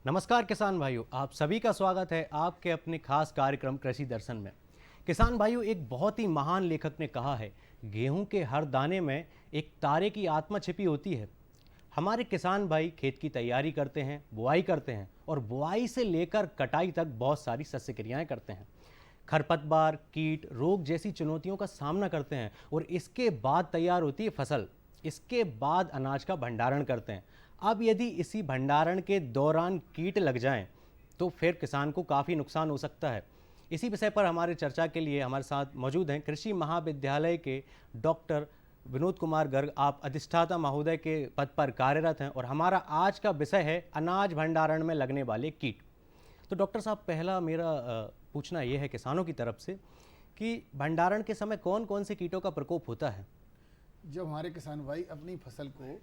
नमस्कार किसान भाइयों, आप सभी का स्वागत है आपके अपने खास कार्यक्रम कृषि दर्शन में। किसान भाइयों, एक बहुत ही महान लेखक ने कहा है, गेहूं के हर दाने में एक तारे की आत्मा छिपी होती है। हमारे किसान भाई खेत की तैयारी करते हैं, बुआई करते हैं और बुआई से लेकर कटाई तक बहुत सारी शस्य क्रियाएं करते हैं। खरपतवार, कीट, रोग जैसी चुनौतियों का सामना करते हैं और इसके बाद तैयार होती है फसल। इसके बाद अनाज का भंडारण करते हैं। अब यदि इसी भंडारण के दौरान कीट लग जाएं तो फिर किसान को काफ़ी नुकसान हो सकता है। इसी विषय पर हमारे चर्चा के लिए हमारे साथ मौजूद हैं कृषि महाविद्यालय के डॉक्टर विनोद कुमार गर्ग। आप अधिष्ठाता महोदय के पद पर कार्यरत हैं और हमारा आज का विषय है अनाज भंडारण में लगने वाले कीट। तो डॉक्टर साहब, पहला मेरा पूछना ये है किसानों की तरफ से कि भंडारण के समय कौन कौन से कीटों का प्रकोप होता है? जब हमारे किसान भाई अपनी फसल को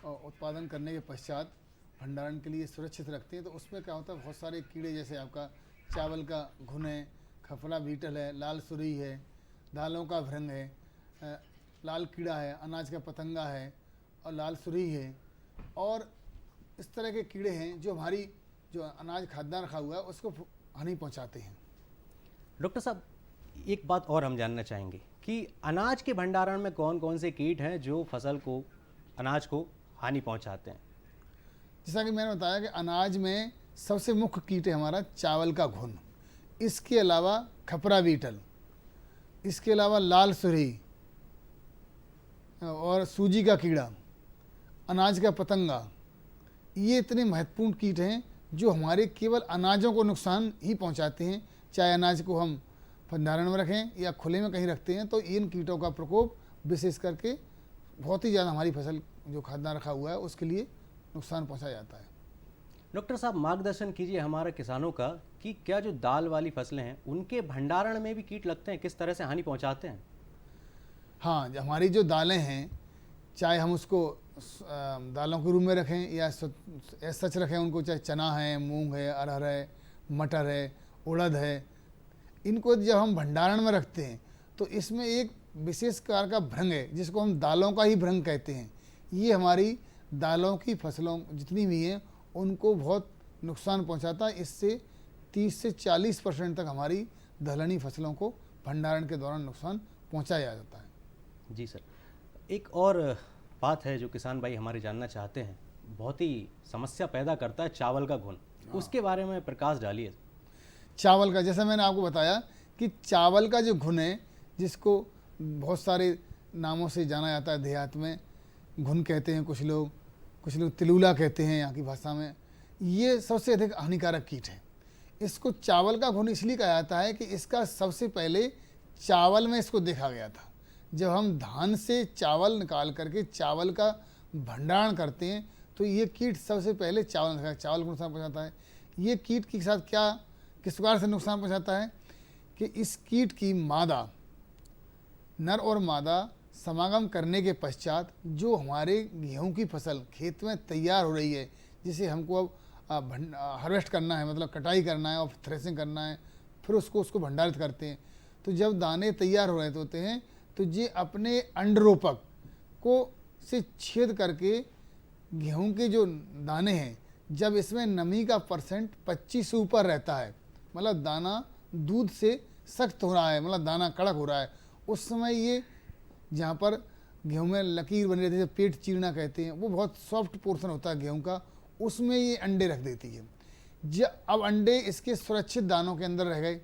उत्पादन करने के पश्चात भंडारण के लिए सुरक्षित रखते हैं तो उसमें क्या होता है, बहुत सारे कीड़े जैसे आपका चावल का घुन है, खफरा बीटल है, लाल सुरई है, दालों का भृंग है, लाल कीड़ा है, अनाज का पतंगा है और लाल सुरई है और इस तरह के कीड़े हैं जो हमारी जो अनाज खाद्यान्न रखा हुआ है उसको हानि पहुंचाते हैं। डॉक्टर साहब, एक बात और हम जानना चाहेंगे कि अनाज के भंडारण में कौन कौन से कीट हैं जो फसल को, अनाज को हानि पहुंचाते हैं? जैसा कि मैंने बताया कि अनाज में सबसे मुख्य कीट है हमारा चावल का घुन, इसके अलावा खपरा बीटल, इसके अलावा लाल सुरही और सूजी का कीड़ा, अनाज का पतंगा। ये इतने महत्वपूर्ण कीट हैं जो हमारे केवल अनाजों को नुकसान ही पहुंचाते हैं। चाहे अनाज को हम भंडारण में रखें या खुले में कहीं रखते हैं तो इन कीटों का प्रकोप विशेष करके बहुत ही ज़्यादा हमारी फसल जो खाद्यान्न रखा हुआ है उसके लिए नुकसान पहुंचा जाता है। डॉक्टर साहब, मार्गदर्शन कीजिए हमारे किसानों का कि क्या जो दाल वाली फसलें हैं उनके भंडारण में भी कीट लगते हैं, किस तरह से हानि पहुंचाते हैं? हाँ, हमारी जो दालें हैं, चाहे हम उसको दालों के रूप में रखें या सच रखें उनको, चाहे चना है, मूंग है, अरहर है, मटर है, उड़द है, इनको जब हम भंडारण में रखते हैं तो इसमें एक विशेष प्रकार का भृंग है जिसको हम दालों का ही भृंग कहते हैं। ये हमारी दालों की फसलों जितनी भी हैं उनको बहुत नुकसान पहुंचाता है। इससे 30 से 40% तक हमारी दलहनी फसलों को भंडारण के दौरान नुकसान पहुंचाया जाता है। जी सर, एक और बात है जो किसान भाई हमारे जानना चाहते हैं, बहुत ही समस्या पैदा करता है चावल का घुन, उसके बारे में प्रकाश डालिए। चावल का, जैसा मैंने आपको बताया कि चावल का जो घुन है, जिसको बहुत सारे नामों से जाना जाता है, देहात में घुन कहते हैं कुछ लोग तिलूला कहते हैं यहाँ की भाषा में, ये सबसे अधिक हानिकारक कीट है। इसको चावल का घुन इसलिए कहा जाता है कि इसका सबसे पहले चावल में इसको देखा गया था। जब हम धान से चावल निकाल करके चावल का भंडारण करते हैं तो ये कीट सबसे पहले चावल को नुकसान पहुँचाता है। ये कीट के साथ किस प्रकार से नुकसान पहुँचाता है कि इस कीट की मादा, नर और मादा समागम करने के पश्चात जो हमारे गेहूं की फसल खेत में तैयार हो रही है, जिसे हमको अब हार्वेस्ट करना है, मतलब कटाई करना है और थ्रेसिंग करना है, फिर उसको भंडारित करते हैं। तो जब दाने तैयार हो रहे होते हैं तो ये अपने अंडरोपक को से छेद करके गेहूं के जो दाने हैं, जब इसमें नमी का परसेंट 25 से ऊपर रहता है, मतलब दाना दूध से सख्त हो रहा है, मतलब दाना कड़क हो रहा है, उस समय ये जहाँ पर गेहूं में लकीर बनी रहती है, पेट चीरना कहते हैं, वो बहुत सॉफ्ट पोर्शन होता है गेहूं का, उसमें ये अंडे रख देती है। अब अंडे इसके सुरक्षित दानों के अंदर रह गए।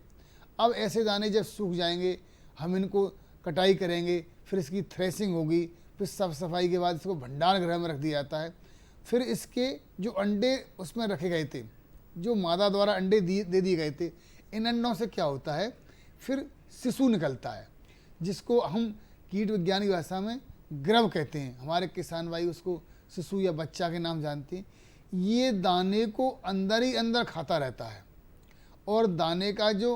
अब ऐसे दाने जब सूख जाएंगे, हम इनको कटाई करेंगे, फिर इसकी थ्रेसिंग होगी, फिर साफ सफाई के बाद इसको भंडार गृह में रख दिया जाता है। फिर इसके जो अंडे उसमें रखे गए थे, जो मादा द्वारा अंडे दे दिए गए थे, इन अंडों से क्या होता है, फिर शिशु निकलता है, जिसको हम कीट विज्ञान की भाषा में ग्रव कहते हैं। हमारे किसान भाई उसको शिशु या बच्चा के नाम जानते हैं। ये दाने को अंदर ही अंदर खाता रहता है और दाने का जो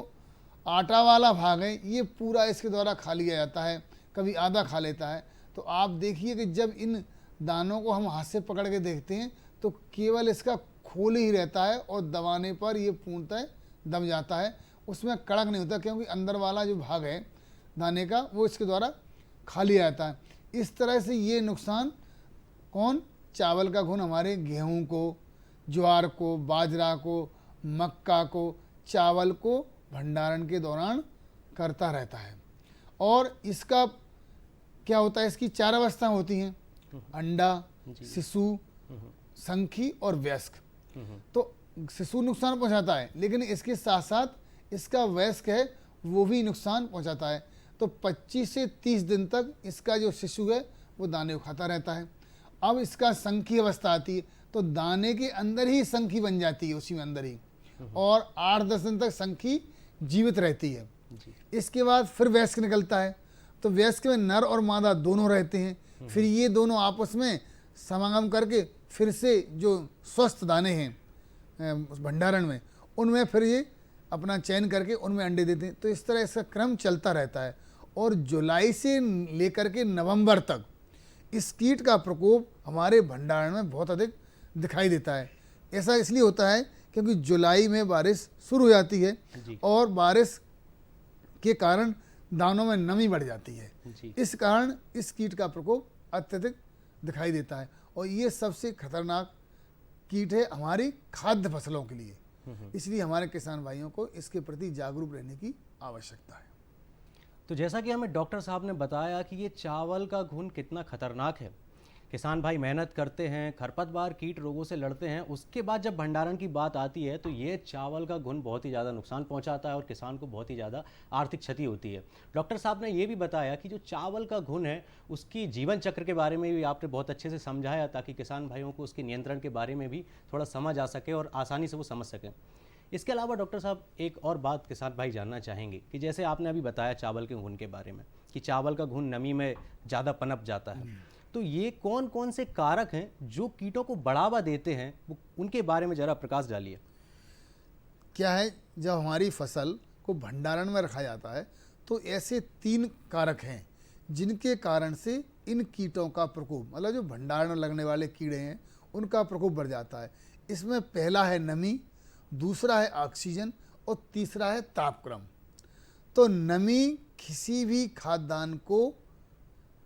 आटा वाला भाग है ये पूरा इसके द्वारा खा लिया जाता है, कभी आधा खा लेता है। तो आप देखिए कि जब इन दानों को हम हाथ से पकड़ के देखते हैं तो केवल इसका खोल ही रहता है और दबाने पर ये पूर्णतः दब जाता है, उसमें कड़क नहीं होता, क्योंकि अंदर वाला जो भाग है दाने का वो इसके द्वारा खा लिया जाता है। इस तरह से ये नुकसान चावल का घुन हमारे गेहूं को, ज्वार को, बाजरा को, मक्का को, चावल को भंडारण के दौरान करता रहता है। और इसका क्या होता है, इसकी 4 अवस्था होती हैं, अंडा, शिशु, संखी और वयस्क। तो शिशु नुकसान पहुंचाता है, लेकिन इसके साथ साथ इसका वयस्क है वो भी नुकसान पहुंचाता है। तो 25 से 30 दिन तक इसका जो शिशु है वो दाने को खाता रहता है। अब इसका संखी अवस्था आती है, तो दाने के अंदर ही संखी बन जाती है, उसी में अंदर ही, और 8-10 दिन तक संखी जीवित रहती है। इसके बाद फिर वयस्क निकलता है, तो वयस्क में नर और मादा दोनों रहते हैं। फिर ये दोनों आपस में समागम करके फिर से जो स्वस्थ दाने हैं भंडारण में, उनमें फिर ये अपना चयन करके उनमें अंडे देते हैं। तो इस तरह इसका क्रम चलता रहता है। और जुलाई से लेकर के नवंबर तक इस कीट का प्रकोप हमारे भंडारण में बहुत अधिक दिखाई देता है। ऐसा इसलिए होता है क्योंकि जुलाई में बारिश शुरू हो जाती है और बारिश के कारण दानों में नमी बढ़ जाती है। इस कारण इस कीट का प्रकोप अत्यधिक दिखाई देता है। और ये सबसे खतरनाक कीट है हमारी खाद्य फसलों के लिए। इसलिए हमारे किसान भाइयों को इसके प्रति जागरूक रहने की आवश्यकता है। तो जैसा कि हमें डॉक्टर साहब ने बताया कि ये चावल का घुन कितना खतरनाक है, किसान भाई मेहनत करते हैं, खरपतवार कीट रोगों से लड़ते हैं, उसके बाद जब भंडारण की बात आती है तो ये चावल का घुन बहुत ही ज़्यादा नुकसान पहुंचाता है और किसान को बहुत ही ज़्यादा आर्थिक क्षति होती है। डॉक्टर साहब ने ये भी बताया कि जो चावल का घुन है उसकी जीवन चक्र के बारे में भी आपने बहुत अच्छे से समझाया, ताकि किसान भाइयों को उसके नियंत्रण के बारे में भी थोड़ा समझ आ सके और आसानी से वो समझ सकें। इसके अलावा डॉक्टर साहब एक और बात किसान भाई जानना चाहेंगे कि जैसे आपने अभी बताया चावल के घुन के बारे में कि चावल का घुन नमी में ज़्यादा पनप जाता है, तो ये कौन कौन से कारक हैं जो कीटों को बढ़ावा देते हैं, वो उनके बारे में ज़रा प्रकाश डालिए। क्या है, जब हमारी फसल को भंडारण में रखा जाता है तो ऐसे 3 कारक हैं जिनके कारण से इन कीटों का प्रकोप, मतलब जो भंडारण में लगने वाले कीड़े हैं उनका प्रकोप बढ़ जाता है। इसमें पहला है नमी, दूसरा है ऑक्सीजन और तीसरा है तापक्रम। तो नमी किसी भी खाद्यान्न को,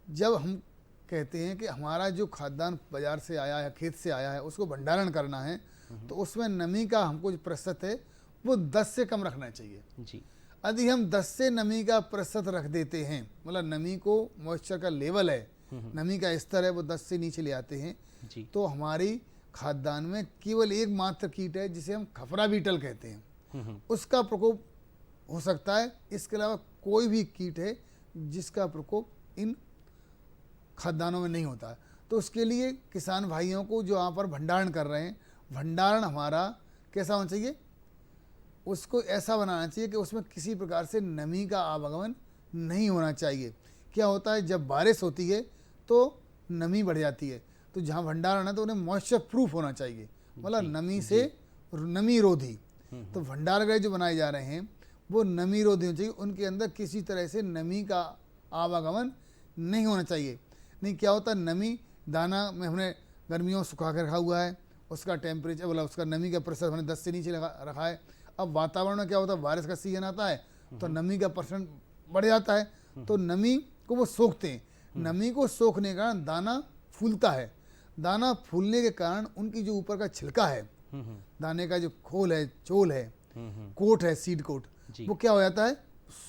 जब हम कहते हैं कि हमारा जो खाद्यान्न बाजार से आया है, खेत से आया है, उसको भंडारण करना है, तो उसमें नमी का हमको जो प्रतिशत है वो 10 से कम रखना चाहिए जी। यदि हम 10 से नमी का प्रतिशत रख देते हैं, मतलब नमी को, मॉइस्चर का लेवल है, नमी का स्तर है, वो 10 से नीचे ले आते हैं जी, तो हमारी खाद्यान्न में केवल एक मात्र कीट है जिसे हम खफरा बीटल कहते हैं, उसका प्रकोप हो सकता है। इसके अलावा कोई भी कीट है जिसका प्रकोप इन खाद्यान्नों में नहीं होता है। तो उसके लिए किसान भाइयों को जो यहाँ पर भंडारण कर रहे हैं, भंडारण हमारा कैसा होना चाहिए, उसको ऐसा बनाना चाहिए कि उसमें किसी प्रकार से नमी का आवागमन नहीं होना चाहिए। क्या होता है, जब बारिश होती है तो नमी बढ़ जाती है, तो जहाँ भंडारण है तो उन्हें मॉइस्चर प्रूफ होना चाहिए, मतलब नमी से नमी रोधी। तो भंडारगृह जो बनाए जा रहे हैं वो नमी रोधी होना चाहिए, उनके अंदर किसी तरह से नमी का आवागमन नहीं होना चाहिए। नहीं, क्या होता है, नमी दाना में हमने गर्मियों सुखा कर रखा हुआ है, उसका टेम्परेचर, मतलब उसका नमी का प्रतिशत हमने 10 से नीचे रखा है। अब वातावरण में क्या होता है, बारिश का सीजन आता है तो नमी का परसेंट बढ़ जाता है, तो नमी को वो सोखते हैं। नमी को सोखने का दाना फूलता है, दाना फूलने के कारण उनकी जो ऊपर का छिलका है, दाने का जो खोल है, चोल है, कोट है, सीड कोट, वो क्या हो जाता है,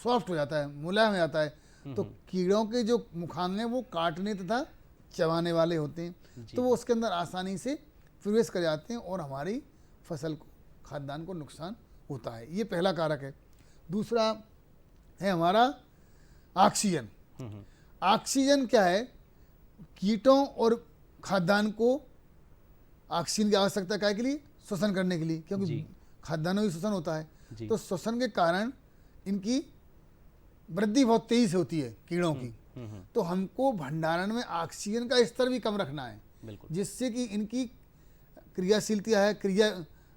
सॉफ्ट हो जाता है, मुलायम हो जाता है। तो कीड़ों के जो मुखाने वो काटने तथा चबाने वाले होते हैं, तो वो उसके अंदर आसानी से प्रवेश कर जाते हैं और हमारी फसल को, खाद्यान्न को नुकसान होता है। ये पहला कारक है। दूसरा है हमारा ऑक्सीजन। ऑक्सीजन क्या है, कीटों और खाद्यान्न को ऑक्सीजन की आवश्यकता क्या के लिए, श्वसन करने के लिए, क्योंकि खाद्यान्न भी श्वसन होता है। तो श्वसन के कारण इनकी वृद्धि बहुत तेजी से होती है कीड़ों की। तो हमको भंडारण में ऑक्सीजन का स्तर भी कम रखना है, जिससे कि इनकी क्रियाशीलता है, क्रिया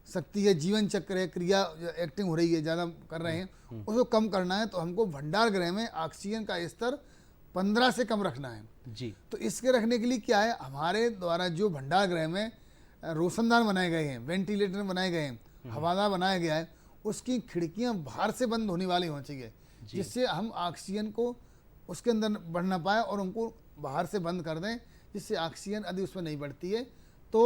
शक्ति है, जीवन चक्र है, क्रिया एक्टिंग हो रही है, ज़्यादा कर रहे हैं, उसको कम करना है। तो हमको भंडार गृह में ऑक्सीजन का स्तर 15 से कम रखना है जी। तो इसके रखने के लिए क्या है, हमारे द्वारा जो भंडार गृह में रोशनदान बनाए गए हैं, वेंटिलेटर बनाए गए हैं, हवादार बनाया गया है, उसकी खिड़कियां बाहर से बंद होने वाली होनी चाहिए, जिससे हम ऑक्सीजन को उसके अंदर बढ़ ना पाए और उनको बाहर से बंद कर दें, जिससे ऑक्सीजन यदि उसमें नहीं बढ़ती है तो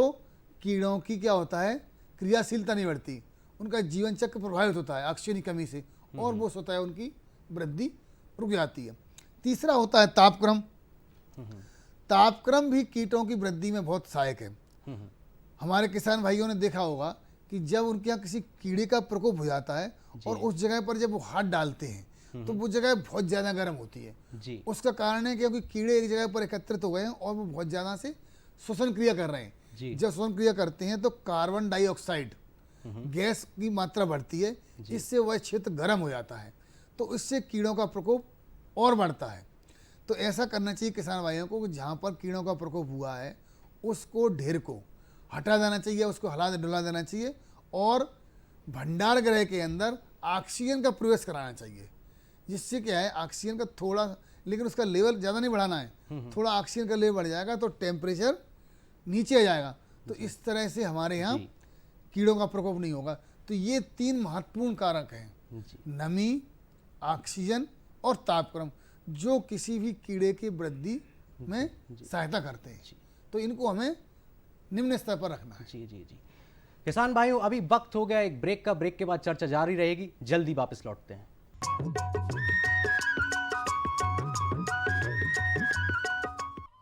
कीड़ों की क्या होता है, क्रियाशीलता नहीं बढ़ती, उनका जीवन चक्र प्रभावित होता है ऑक्सीजन की कमी से, और वो होता है उनकी वृद्धि रुक जाती है। तीसरा होता है तापक्रम। तापक्रम भी कीटों की वृद्धि में बहुत सहायक है। हमारे किसान भाइयों ने देखा होगा कि जब उनके यहाँ किसी कीड़े का प्रकोप हो जाता है और उस जगह पर जब वो हाथ डालते हैं तो वो जगह बहुत ज़्यादा गर्म होती है जी। उसका कारण है क्योंकि कीड़े एक जगह पर एकत्रित हो गए हैं और वो बहुत ज़्यादा से श्वसन क्रिया कर रहे जी। हैं। जब श्वसन क्रिया करते हैं तो कार्बन डाइऑक्साइड गैस की मात्रा बढ़ती है, इससे वह क्षेत्र गर्म हो जाता है, तो इससे कीड़ों का प्रकोप और बढ़ता है। तो ऐसा करना चाहिए किसान भाइयों को कि जहाँ पर कीड़ों का प्रकोप हुआ है उसको ढेर को हटा देना चाहिए, उसको हिला डुला देना चाहिए और भंडार गृह के अंदर ऑक्सीजन का प्रवेश कराना चाहिए, जिससे क्या है ऑक्सीजन का थोड़ा, लेकिन उसका लेवल ज़्यादा नहीं बढ़ाना है, थोड़ा ऑक्सीजन का लेवल बढ़ जाएगा तो टेम्परेचर नीचे आ जाएगा, तो इस तरह से हमारे यहाँ कीड़ों का प्रकोप नहीं होगा। तो ये 3 महत्वपूर्ण कारक हैं, नमी, ऑक्सीजन और तापक्रम, जो किसी भी कीड़े की वृद्धि में सहायता करते हैं। तो इनको हमें निम्न स्तर पर रखना है। जी जी जी। किसान भाइयों, अभी वक्त हो गया एक ब्रेक का। ब्रेक के बाद चर्चा जारी रहेगी, जल्दी वापस लौटते हैं।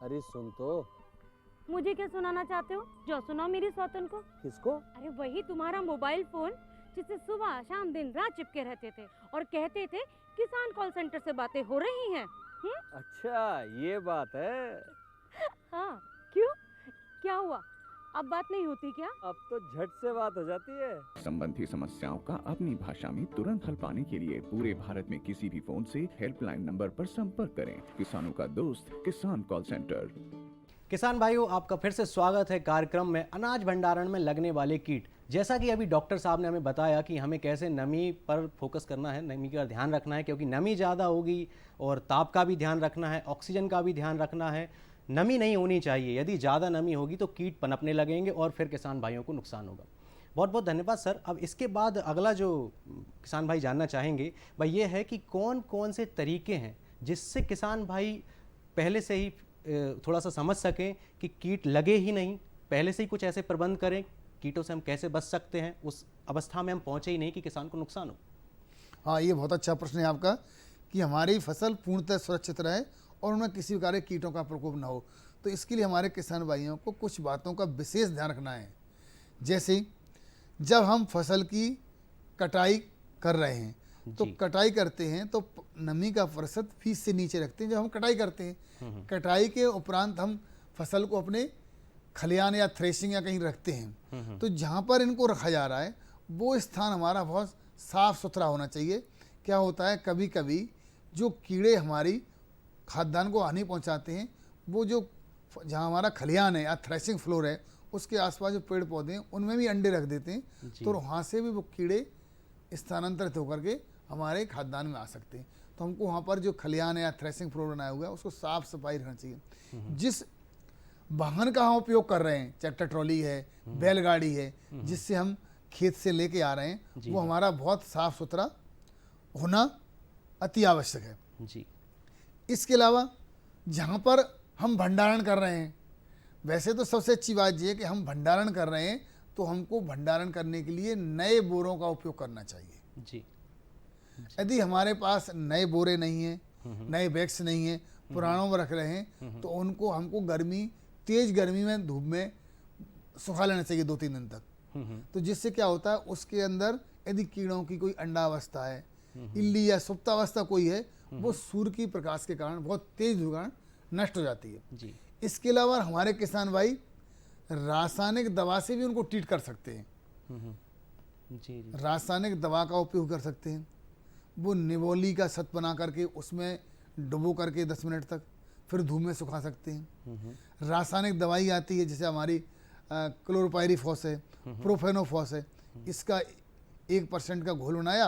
अरे सुन तो। मुझे क्या सुनाना चाहते हो? जो सुनाओ मेरी सौतन को। किसको? अरे वही तुम्हारा मोबाइल फोन जिससे सुबह शाम दिन रात चिपके रहते थे और कहते थे किसान कॉल सेंटर से बातें हो रही हैं। अच्छा ये बात है। हाँ, क्यों, क्या हुआ? अब बात नहीं होती क्या? अब तो झट से बात हो जाती है। संबंधी समस्याओं का अपनी भाषा में तुरंत हल पाने के लिए पूरे भारत में किसी भी फोन से हेल्पलाइन नंबर पर संपर्क करें। किसानों का दोस्त किसान कॉल सेंटर। किसान भाइयों, आपका फिर से स्वागत है कार्यक्रम में अनाज भंडारण में लगने वाले कीट। जैसा कि अभी डॉक्टर साहब ने हमें बताया कि हमें कैसे नमी पर फोकस करना है, नमी का ध्यान रखना है, क्योंकि नमी ज़्यादा होगी और ताप का भी ध्यान रखना है, ऑक्सीजन का भी ध्यान रखना है। नमी नहीं होनी चाहिए, यदि ज़्यादा नमी होगी तो कीट पनपने लगेंगे और फिर किसान भाइयों को नुकसान होगा। बहुत बहुत धन्यवाद सर। अब इसके बाद अगला जो किसान भाई जानना चाहेंगे भाई ये है कि कौन कौन से तरीके हैं जिससे किसान भाई पहले से ही थोड़ा सा समझ सकें कि कीट लगे ही नहीं, पहले से ही कुछ ऐसे प्रबंध करें, कीटों से हम कैसे बच सकते हैं, उस अवस्था में हम पहुँचे ही नहीं कि किसान को नुकसान हो। हाँ, ये बहुत अच्छा प्रश्न है आपका कि हमारी फसल पूर्णतः सुरक्षित रहे और उनमें किसी प्रकार के कीटों का प्रकोप ना हो। तो इसके लिए हमारे किसान भाइयों को कुछ बातों का विशेष ध्यान रखना है। जैसे जब हम फसल की कटाई कर रहे हैं तो कटाई करते हैं तो नमी का प्रतिशत 20 से नीचे रखते हैं। जब हम कटाई करते हैं, कटाई के उपरांत हम फसल को अपने खलियान या थ्रेशिंग या कहीं रखते हैं, तो जहाँ पर इनको रखा जा रहा है वो स्थान हमारा बहुत साफ सुथरा होना चाहिए। क्या होता है, कभी कभी जो कीड़े हमारी खाद्यान्न को हानि पहुंचाते हैं, वो जो जहाँ हमारा खलियान है या थ्रेशिंग फ्लोर है उसके आसपास जो पेड़ पौधे हैं उनमें भी अंडे रख देते हैं, तो वहाँ से भी वो कीड़े स्थानांतरित होकर के हमारे खाद्यान्न में आ सकते हैं। तो हमको वहाँ पर जो खलियान है या थ्रेशिंग फ्लोर बनाया हुआ है उसको साफ सफाई रखना चाहिए। जिस वाहन का हम उपयोग कर रहे हैं, ट्रैक्टर ट्रॉली है, बैलगाड़ी है, जिससे हम खेत से लेके आ रहे हैं, वो हमारा बहुत साफ सुथरा होना अति आवश्यक है जी। इसके अलावा जहाँ पर हम भंडारण कर रहे हैं, वैसे तो सबसे अच्छी बात ये है कि हम भंडारण कर रहे हैं तो हमको भंडारण करने के लिए नए बोरों का उपयोग करना चाहिए जी। यदि हमारे पास नए बोरे नहीं हैं, नए बैग्स नहीं हैं, पुरानों में रख रहे हैं, तो उनको हमको तेज गर्मी में धूप में सुखा लेना चाहिए 2-3 दिन तक। तो जिससे क्या होता है, उसके अंदर यदि कीड़ों की कोई अंडावस्था है, इल्ली या सुप्तावस्था कोई है, वो सूर्य की प्रकाश के कारण बहुत तेज धूप के कारण नष्ट हो जाती है जी। इसके अलावा हमारे किसान भाई रासायनिक दवा से भी उनको ट्रीट कर सकते हैं। जी जी। रासायनिक दवा का उपयोग कर सकते हैं। वो निवोली का सत बना करके उसमें डुबो करके 10 मिनट तक फिर धूप में सुखा सकते हैं। रासायनिक दवाई आती है जैसे हमारी क्लोरोपायरीफॉस है, प्रोफेनोफॉस है, इसका 1% का घोल बनाया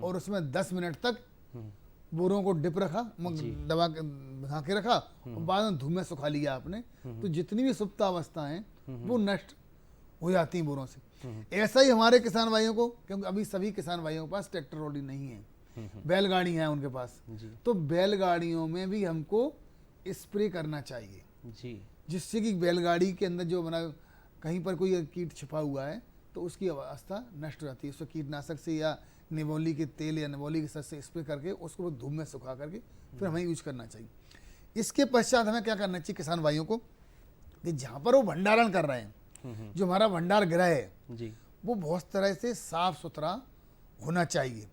और उसमें 10 मिनट तक बोरों को डिप रखा, दवा बना के रखा और बाद में धूप में सुखा लिया आपने, तो जितनी भी सुप्तावस्था हैं वो नष्ट हो जाती हैं बोरों से। ऐसा ही हमारे किसान भाइयों को, क्योंकि अभी सभी किसान भाइयों के पास ट्रैक्टर ट्रॉली नहीं है, बैलगाड़ी है उनके पास, तो बैलगाड़ियों में भी हमको स्प्रे करना चाहिए जी। जिससे कि बैलगाड़ी के अंदर जो बना कहीं पर कोई कीट छिपा हुआ है तो उसकी अवस्था नष्ट हो जाती है। उसको कीटनाशक से या निबोली के तेल या निबोली के सर से स्प्रे करके उसको धूप में सुखा करके फिर हमें यूज करना चाहिए। इसके पश्चात हमें क्या करना चाहिए किसान भाइयों को, कि जहाँ पर वो भंडारण कर रहे हैं, जो हमारा भंडार गृह है जी वो बहुत तरह से साफ सुथरा होना चाहिए।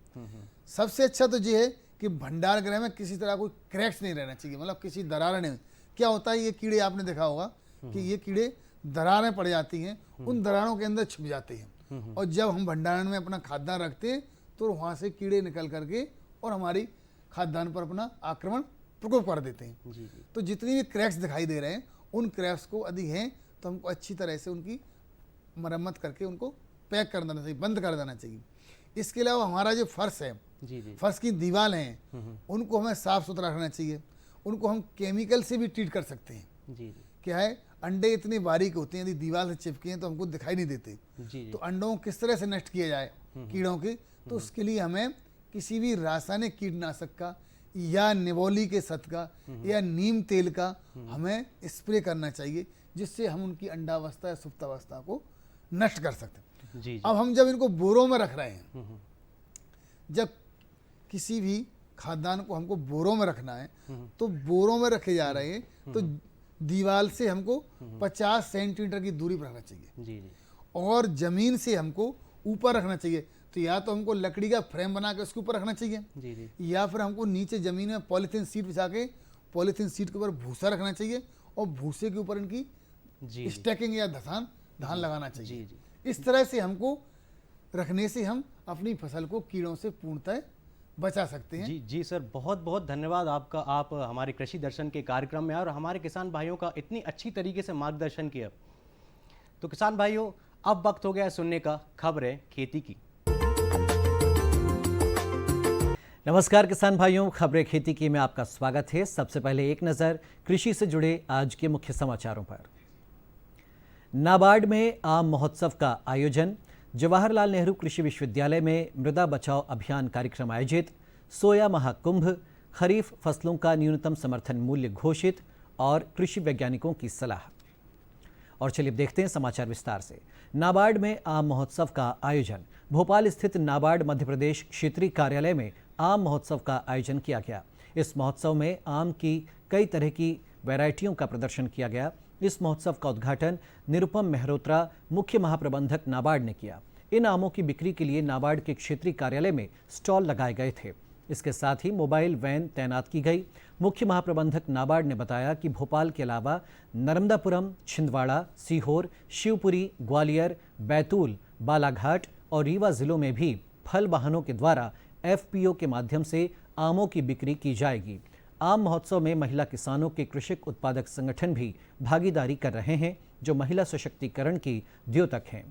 सबसे अच्छा तो ये है कि भंडार गृह में किसी तरह कोई क्रैक्स नहीं रहना चाहिए, मतलब किसी दरार नहीं। क्या होता है, ये कीड़े आपने देखा होगा कि ये कीड़े दरारें पड़ जाती हैं, उन दरारों के अंदर छुप जाते हैं, और जब हम भंडारण में अपना खाद्यान्न रखते हैं तो वहाँ से कीड़े निकल करके और हमारी खाद्यान्न पर अपना आक्रमण प्रकोप कर देते हैं। जी तो जितनी भी क्रैक्स दिखाई दे रहे हैं उन क्रैक्स को यदि हैं तो हमको अच्छी तरह से उनकी मरम्मत करके उनको पैक कर देना चाहिए, बंद कर देना चाहिए। इसके अलावा हमारा जो फर्श है, जी जी फर्श की दीवार हैं, उनको हमें साफ सुथरा रखना चाहिए। उनको हम केमिकल से भी ट्रीट कर सकते हैं। जी जी क्या है, अंडे इतने बारीक होते हैं, यदि दीवार से चिपके हैं तो हमको दिखाई नहीं देते। जी तो अंडों को किस तरह से नष्ट किया जाए कीड़ों के, तो उसके लिए हमें किसी भी रासायनिक कीटनाशक का या निबोली के सत का या नीम तेल का हमें स्प्रे करना चाहिए, जिससे हम उनकी अंडावस्था या सुप्तावस्था को नष्ट कर सकते हैं। जी अब हम जब इनको बोरों में रख रहे हैं, जब किसी भी खाद्यान्न को हमको बोरों में रखना है तो बोरों में रखे जा रहे हैं तो दीवार से हमको 50 सेंटीमीटर की दूरी पर रखना चाहिए, जी जी और जमीन से हमको ऊपर रखना चाहिए। तो या तो हमको लकड़ी का फ्रेम बना के उसके ऊपर रखना चाहिए, जी जी या फिर हमको नीचे जमीन में पॉलीथीन सीट बिछा के पॉलीथीन सीट के ऊपर भूसा रखना चाहिए, और भूसे के ऊपर इनकी जी स्टैकिंग या धान लगाना जी चाहिए। जी इस तरह से हमको रखने से हम अपनी फसल को कीड़ों से पूर्णतः बचा सकते हैं। जी जी सर, बहुत बहुत धन्यवाद आपका। आप हमारे कृषि दर्शन के कार्यक्रम में आए और हमारे किसान भाइयों का इतनी अच्छी तरीके से मार्गदर्शन किया। तो किसान भाइयों, अब वक्त हो गया है सुनने का खबरें खेती की। नमस्कार किसान भाइयों, खबरें खेती की में आपका स्वागत है। सबसे पहले एक नज़र कृषि से जुड़े आज के मुख्य समाचारों पर। नाबार्ड में आम महोत्सव का आयोजन, जवाहरलाल नेहरू कृषि विश्वविद्यालय में मृदा बचाओ अभियान कार्यक्रम आयोजित, सोया महाकुंभ, खरीफ फसलों का न्यूनतम समर्थन मूल्य घोषित और कृषि वैज्ञानिकों की सलाह। और चलिए देखते हैं समाचार विस्तार से। नाबार्ड में आम महोत्सव का आयोजन। भोपाल स्थित नाबार्ड मध्य प्रदेश क्षेत्रीय कार्यालय में आम महोत्सव का आयोजन किया गया। इस महोत्सव में आम की कई तरह की वैरायटियों का प्रदर्शन किया गया। इस महोत्सव का उद्घाटन निरुपम मेहरोत्रा, मुख्य महाप्रबंधक नाबार्ड ने किया। इन आमों की बिक्री के लिए नाबार्ड के क्षेत्रीय कार्यालय में स्टॉल लगाए गए थे। इसके साथ ही मोबाइल वैन तैनात की गई। मुख्य महाप्रबंधक नाबार्ड ने बताया कि भोपाल के अलावा नर्मदापुरम, छिंदवाड़ा, सीहोर, शिवपुरी, ग्वालियर, बैतूल, बालाघाट और रीवा जिलों में भी फल वाहनों के द्वारा FPO के माध्यम से आमों की बिक्री की जाएगी। आम महोत्सव में महिला किसानों के कृषक उत्पादक संगठन भी भागीदारी कर रहे हैं, जो महिला सशक्तिकरण की द्योतक हैं।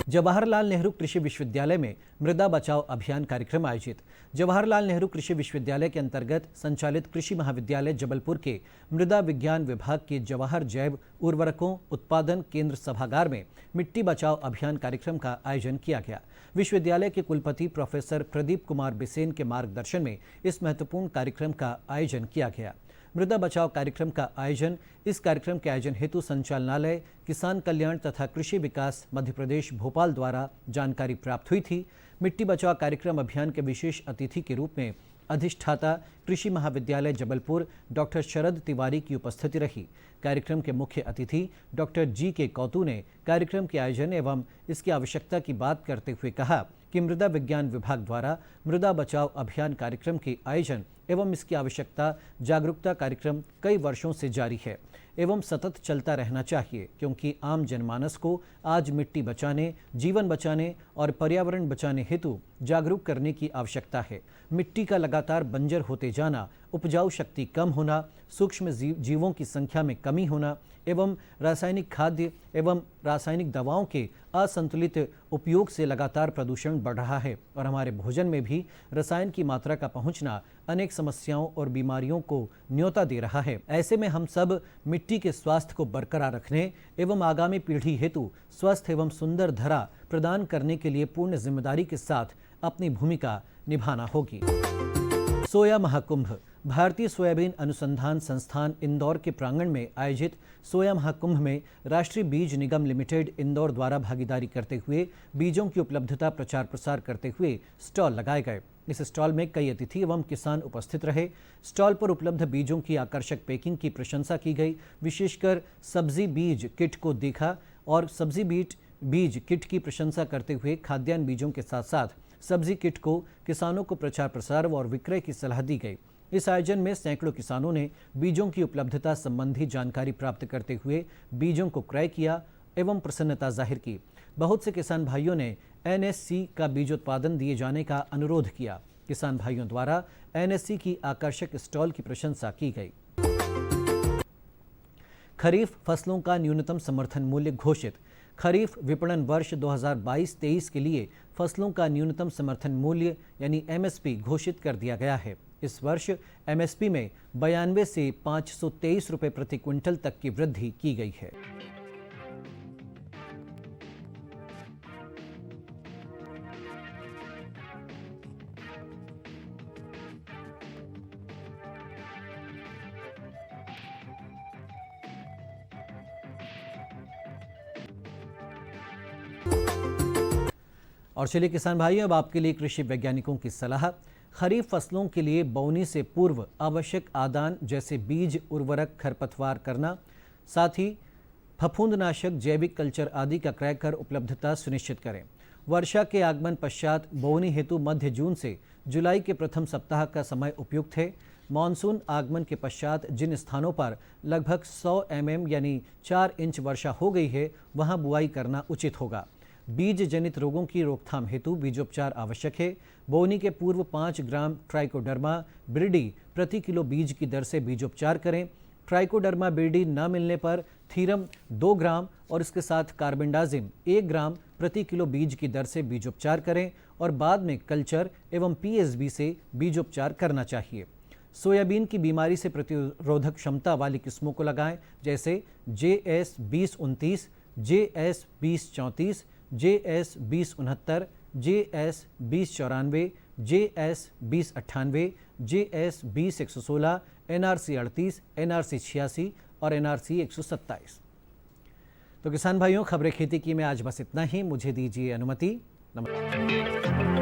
जवाहरलाल नेहरू कृषि विश्वविद्यालय में मृदा बचाओ अभियान कार्यक्रम आयोजित। जवाहरलाल नेहरू कृषि विश्वविद्यालय के अंतर्गत संचालित कृषि महाविद्यालय जबलपुर के मृदा विज्ञान विभाग के जवाहर जैव उर्वरकों उत्पादन केंद्र सभागार में मिट्टी बचाओ अभियान कार्यक्रम का आयोजन किया गया। विश्वविद्यालय के कुलपति प्रोफेसर प्रदीप कुमार बिसेन के मार्गदर्शन में इस महत्वपूर्ण कार्यक्रम का आयोजन किया गया। मृदा बचाओ कार्यक्रम का आयोजन इस कार्यक्रम के आयोजन हेतु संचालनालय किसान कल्याण तथा कृषि विकास मध्य प्रदेश भोपाल द्वारा जानकारी प्राप्त हुई थी। मिट्टी बचाओ कार्यक्रम अभियान के विशेष अतिथि के रूप में अधिष्ठाता कृषि महाविद्यालय जबलपुर डॉक्टर शरद तिवारी की उपस्थिति रही। कार्यक्रम के मुख्य अतिथि डॉक्टर GK कौतू ने कार्यक्रम के आयोजन एवं इसकी आवश्यकता की बात करते हुए कहा कि मृदा विज्ञान विभाग द्वारा मृदा बचाओ अभियान कार्यक्रम के आयोजन एवं इसकी आवश्यकता जागरूकता कार्यक्रम कई वर्षों से जारी है एवं सतत चलता रहना चाहिए, क्योंकि आम जनमानस को आज मिट्टी बचाने, जीवन बचाने और पर्यावरण बचाने हेतु जागरूक करने की आवश्यकता है। मिट्टी का लगातार बंजर होते जाना, उपजाऊ शक्ति कम होना, सूक्ष्म जीवों की संख्या में कमी होना एवं रासायनिक खाद्य एवं रासायनिक दवाओं के असंतुलित उपयोग से लगातार प्रदूषण बढ़ रहा है और हमारे भोजन में भी रसायन की मात्रा का पहुंचना अनेक समस्याओं और बीमारियों को न्योता दे रहा है। ऐसे में हम सब मिट्टी के स्वास्थ्य को बरकरार रखने एवं आगामी पीढ़ी हेतु स्वस्थ एवं सुंदर धरा प्रदान करने के लिए पूर्ण जिम्मेदारी के साथ अपनी भूमिका निभाना होगी। सोया महाकुंभ। भारतीय सोयाबीन अनुसंधान संस्थान इंदौर के प्रांगण में आयोजित सोया महाकुंभ में राष्ट्रीय बीज निगम लिमिटेड इंदौर द्वारा भागीदारी करते हुए बीजों की उपलब्धता प्रचार प्रसार करते हुए स्टॉल लगाए गए। इस स्टॉल में कई अतिथि एवं किसान उपस्थित रहे। स्टॉल पर उपलब्ध बीजों की आकर्षक पैकिंग की प्रशंसा की गई। विशेषकर सब्जी बीज किट को देखा और सब्जी बीज किट की प्रशंसा करते हुए खाद्यान्न बीजों के साथ साथ सब्जी किट को किसानों को प्रचार प्रसार और विक्रय की सलाह दी गई। इस आयोजन में सैकड़ों किसानों ने बीजों की उपलब्धता संबंधी जानकारी प्राप्त करते हुए बीजों को क्रय किया एवं प्रसन्नता जाहिर की। बहुत से किसान भाइयों ने एनएससी का बीज उत्पादन दिए जाने का अनुरोध किया। किसान भाइयों द्वारा एनएससी की आकर्षक स्टॉल की प्रशंसा की गई। खरीफ फसलों का न्यूनतम समर्थन मूल्य घोषित। खरीफ विपणन वर्ष 2022-23 के लिए फसलों का न्यूनतम समर्थन मूल्य यानी एमएसपी घोषित कर दिया गया है। इस वर्ष एमएसपी में 92 से 523 रुपये प्रति क्विंटल तक की वृद्धि की गई है। और चलिए किसान भाइयों, अब आपके लिए कृषि वैज्ञानिकों की सलाह। खरीफ फसलों के लिए बोवनी से पूर्व आवश्यक आदान जैसे बीज, उर्वरक, खरपतवार करना, साथ ही फफूंदनाशक, जैविक कल्चर आदि का क्रय कर उपलब्धता सुनिश्चित करें। वर्षा के आगमन पश्चात बोवनी हेतु मध्य जून से जुलाई के प्रथम सप्ताह का समय उपयुक्त है। मानसून आगमन के पश्चात जिन स्थानों पर लगभग 100 mm यानी 4 इंच वर्षा हो गई है वहां बुआई करना उचित होगा। बीज जनित रोगों की रोकथाम हेतु बीजोपचार आवश्यक है। बोवनी के पूर्व 5 ग्राम ट्राइकोडर्मा बिरिडी प्रति किलो बीज की दर से बीजोपचार करें। ट्राइकोडर्मा बिरिडी न मिलने पर थीरम 2 ग्राम और इसके साथ कार्बेंडाजिम 1 ग्राम प्रति किलो बीज की दर से बीजोपचार करें और बाद में कल्चर एवं पीएसबी से बीजोपचार करना चाहिए। सोयाबीन की बीमारी से प्रतिरोधक क्षमता वाली किस्मों को लगाएं, जैसे JS 2029, JS 2034, JS 2069, JS 2094, JS 2098, JS 20-116, NRC 38, NRC 86 और NRC 127। तो किसान भाइयों, खबरें खेती की में आज बस इतना ही। मुझे दीजिए अनुमति। नमस्कार।